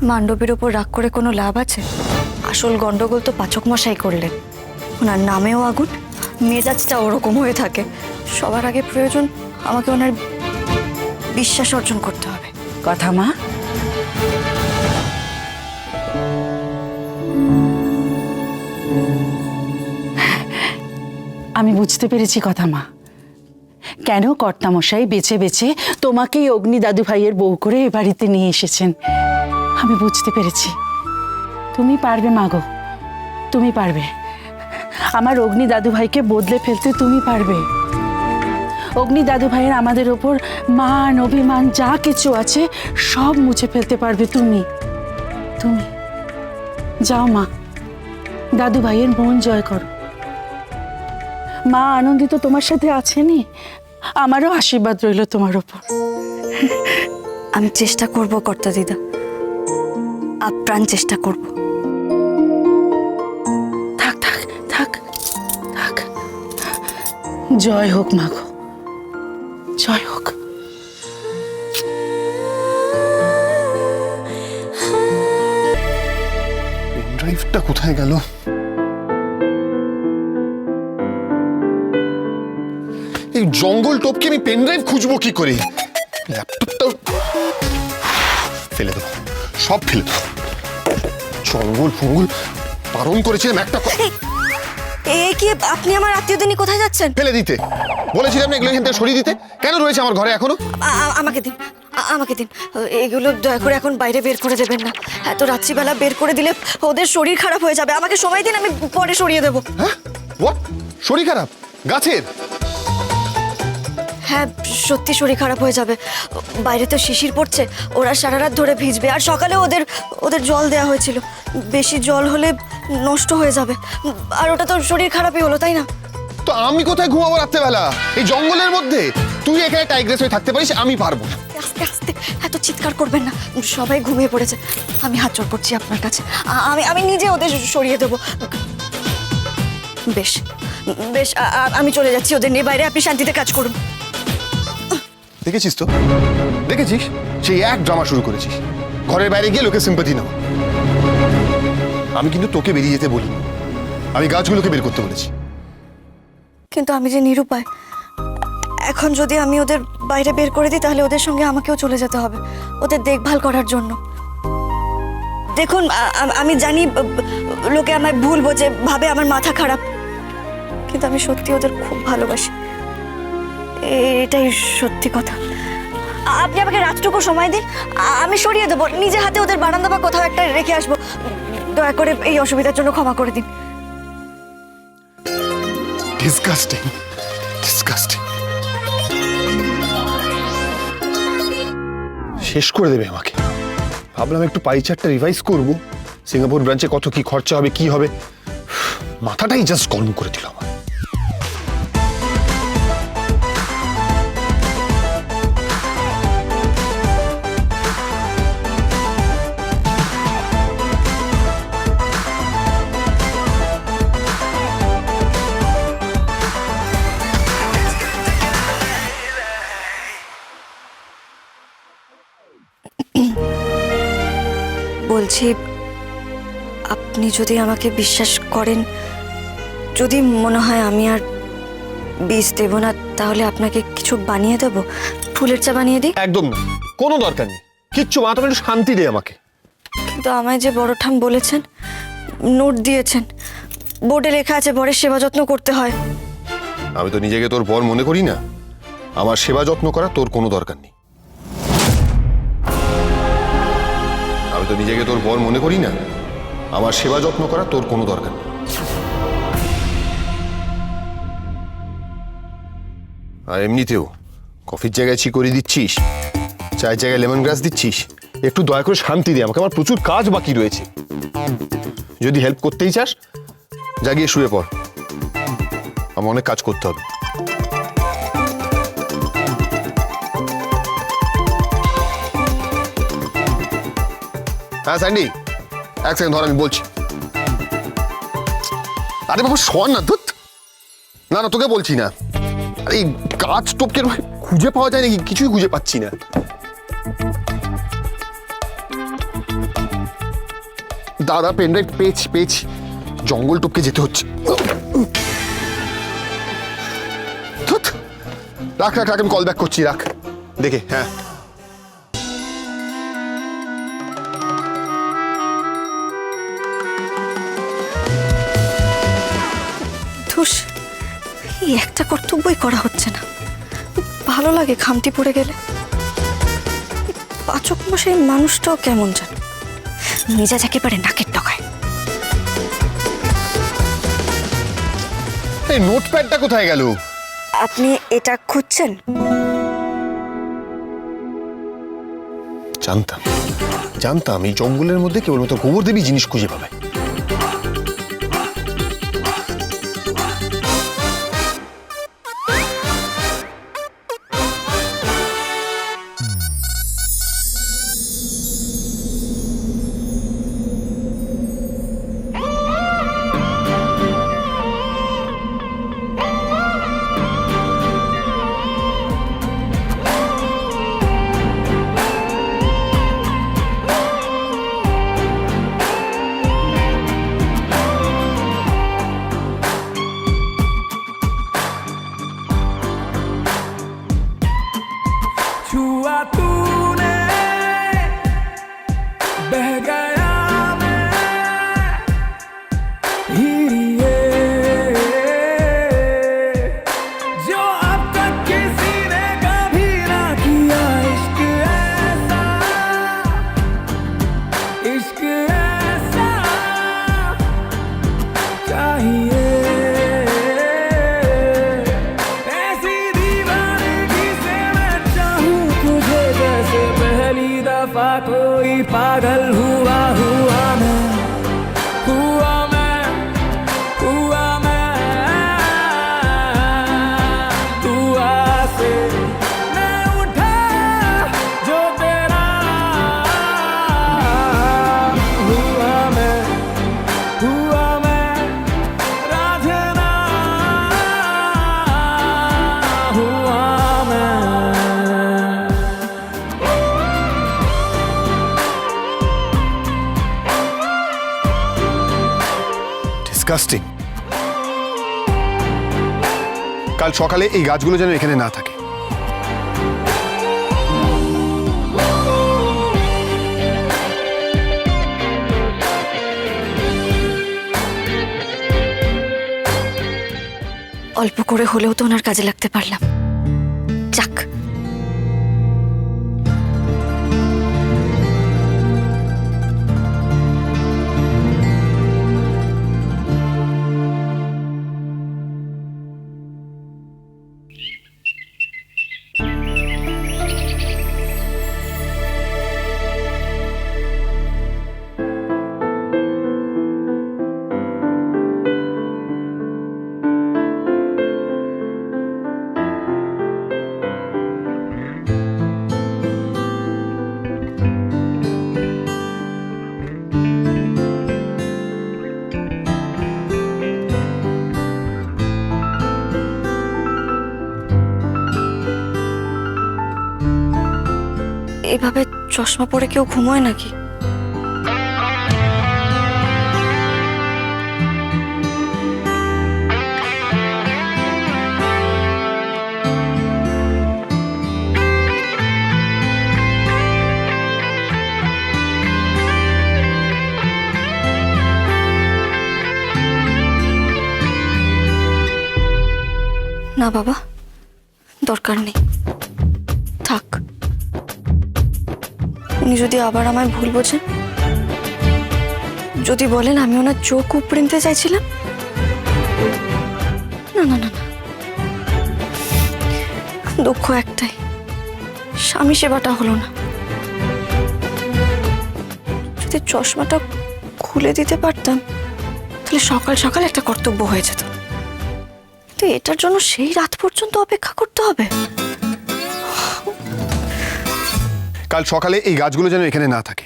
মান্ডবীর ওপর রাগ করে কোনো লাভ আছে? আসল গন্ডগোল তো পাচক মশাই করলেন। ওনার নামেও আগুন, মেজাজটা ওরকম হয়ে থাকে। সবার আগে প্রয়োজন আমাকে ওনার বিশ্বাস অর্জন করতে হবে। কথা মা, আমি বুঝতে পেরেছি কথা মা, কেন কর্তামশাই বেছে বেছে তোমাকেই অগ্নি দাদু ভাইয়ের বউ করে এ বাড়িতে নিয়ে এসেছেন। আমি বুঝতে পেরেছি। তুমি পারবে মাগো, তুমি পারবে। আমার অগ্নি দাদু ভাইকে বদলে ফেলতে তুমি পারবে। অগ্নি দাদু ভাইয়ের আমাদের ওপর মান অভিমান যা কিছু আছে সব মুছে ফেলতে পারবে তুমি। তুমি যাও মা, দাদু ভাইয়ের মন জয় করো। মা আনন্দিত তোমার সাথে আছেনি, আমারও আশীর্বাদ রইল তোমার ওপর। আমি চেষ্টা করব কর্তা দিদা, আপ্রাণ চেষ্টা করব। থাক থাক থাক থাক, জয় হোক মাগো, জয় হোক। ড্রাইভটা কোথায় গেল? এই জঙ্গল টপকে আমি পেন ড্রাইভ খুঁজবো কি করে? ল্যাপটপটা ফেলে দেবো, সব ফেলে দেবো। জঙ্গল ফঙ্গল বারণ করেছিলাম একটা কি আপনি আমার আত্মীয়দের নিয়ে কোথায় যাচ্ছেন? ফেলে দিতে বলেছিলাম না, এগুলো এখান থেকে সরিয়ে দিতে। কেন রয়েছে আমার ঘরে এখনো? আমাকে দিন, আমাকে দিন। এগুলো দয়া করে এখন বাইরে বের করে দেবেন না। এত রাত্রিবেলা বের করে দিলে ওদের শরীর খারাপ হয়ে যাবে। আমাকে সময় দিন, আমি পরে সরিয়ে দেবো। হ্যাঁ, হোয়াট? শরীর খারাপ? গাছের? হ্যাঁ, সত্যি শরীর খারাপ হয়ে যাবে। বাইরে তো শিশির পড়ছে, ওরা সারা রাত ধরে ভিজবে। আর সকালে ওদের জল দেওয়া হয়েছিল, বেশি জল হলে নষ্ট হয়ে যাবে। আর ওটা তো শরীর খারাপই হলো, তাই না? তো আমি কোথায় ঘুমাবো রাত্রেবেলা? এই জঙ্গলের মধ্যে? তুই এখানে টাইগ্রেস হয়ে থাকতে পারিস, আমি পারবো না। আস্তে আস্তে, এত চিৎকার করবেন না। সবাই ঘুমিয়ে পড়েছে। আমি হাত জোড় করছি আপনার কাছে, আমি নিজে ওদের সরিয়ে দেবো। বেশ বেশ, আমি চলে যাচ্ছি ওদের নিয়ে বাইরে। আপনি শান্তিতে কাজ করুন। দেখেছিস তো, দেখেছিস? সেই এক ড্রামা শুরু করেছিস। ঘরের বাইরে গিয়ে লোকে সিম্পাথি নাও। আমি কিন্তু তোকে বেরিয়ে যেতে বলিনি, আমি গাছগুলোকে বের করতে বলেছি। কিন্তু আমি যে নিরুপায়। এখন যদি আমি ওদের বাইরে বের করে দিই, তাহলে ওদের সঙ্গে আমাকেও চলে যেতে হবে ওদের দেখভাল করার জন্য। দেখুন, আমি জানি লোকে আমায় ভুল বোঝে, ভাবে আমার মাথা খারাপ, কিন্তু আমি সত্যি ওদের খুব ভালোবাসি। এটাই সত্যি কথা। আপনি আমাকে রাতটুকু সময় দিন, আমি সরিয়ে দেবো। নিজে হাতে ওদের বারান্দা বা কোথাও একটা রেখে আসবো। দয়া করে এই অসুবিধার জন্য ক্ষমা করে দিন। Disgusting, disgusting. শেষ করে দেবে আমাকে। ভাবলাম একটু পাই চারটা রিভাইজ করবো, সিঙ্গাপুর ব্রাঞ্চে কত কি খরচা হবে, কি হবে। মাথাটাই জাস্ট গরম করে দিল আমার। বলছি, আপনি যদি আমাকে বিশ্বাস করেন, যদি মনে হয় আমি আর বীজ দেব না, তাহলে আপনাকে কিছু বানিয়ে দেব। ফুলের চা বানিয়ে দিই? একদম না, কোনো দরকার নেই কিচ্ছু। মা, তুমি একটু শান্তি দে আমাকে। কিন্তু আমায় যে বড় ঠাম বলেছেন, নোট দিয়েছেন, বোর্ডে লেখা আছে বরের সেবা যত্ন করতে হয়। আমি তো নিজেকে তোর বর মনে করি না। আমার সেবা যত্ন করা তোর কোনো দরকার নেই। আমি তো নিজেকে তোর বর মনে করি না। আমার সেবা যত্ন করা তোর কোনো দরকার নেই। আর এমনিতেও কফির জায়গায় চিকরি দিচ্ছিস, চায়ের জায়গায় লেমন গ্রাস দিচ্ছিস। একটু দয়া করে শান্তি দে আমাকে, আমার প্রচুর কাজ বাকি রয়েছে। যদি হেল্প করতেই চাস, যা গিয়ে শুয়ে পড়, আমার অনেক কাজ করতে হবে। হ্যাঁ স্যান্ডি, এক সেকেন্ড ধর, আমি বলছি। আরে বাবা শোন না, ধুত। না না, তোকে বলছি না। আরে এই কাজ টপকে খুঁজে পাওয়া যায় নাকি? কিছুই খুঁজে পাচ্ছি না। দাদা পেনড্রাইভ পেয়েছি জঙ্গল টপকে যেতে হচ্ছে। ধুৎ, রাখ রাখ রাখ, আমি কল ব্যাক করছি, রাখ দেখে। হ্যাঁ ধুস, এই একটা কর্তব্যই করা হচ্ছে না। ভালো লাগে খামতি পড়ে গেলে। পাচক মশাই মানুষটাও কেমন জান, মেজাজ একেবারে নাকের ডগায়। এই নোটপ্যাডটা কোথায় গেল? আপনি এটা খুঁজছেন? জানতাম এই জঙ্গলের মধ্যে কেবলমাত্র গোবর দেবী জিনিস খুঁজে পাবে। छुआ तूने बह गया मैं हीरिए जो अब तक किसी ने कभी ना किया। इश्क ऐसा चाहिए, ऐसी दीवानगी से मैं चाहूं तुझे जैसे पहली दफा कोई पागल हुआ मैं, हुआ मैं, हुआ मैं। दुआ से मैं उठा जो तेरा हुआ मैं, हुआ मैं। राजना हुआ मैं। ডিসকাস্টিং। কাল সকালে এই গাছগুলো যেন এখানে না থাকে। অল্প করে হলেও তো ওনার কাজে লাগতে পারলাম। যাক, এভাবে চশমা পরে কেউ ঘুমোয় নাকি? না বাবা, দরকার নেই, থাক। উনি যদি আবার আমায় ভুল বোঝেন, যদি বলেন আমি ওনার চোখ উপড়ে নিতে চাইছিলাম, না না না না, দুঃখ একটাই, স্বামী সেবাটা হলো না। যদি চশমাটা খুলে দিতে পারতাম তাহলে সকাল সকাল একটা কর্তব্য হয়ে যেত। কিন্তু এটার জন্য সেই রাত পর্যন্ত অপেক্ষা করতে হবে। কাল সকালে এই গাছগুলো যেন এখানে না থাকে।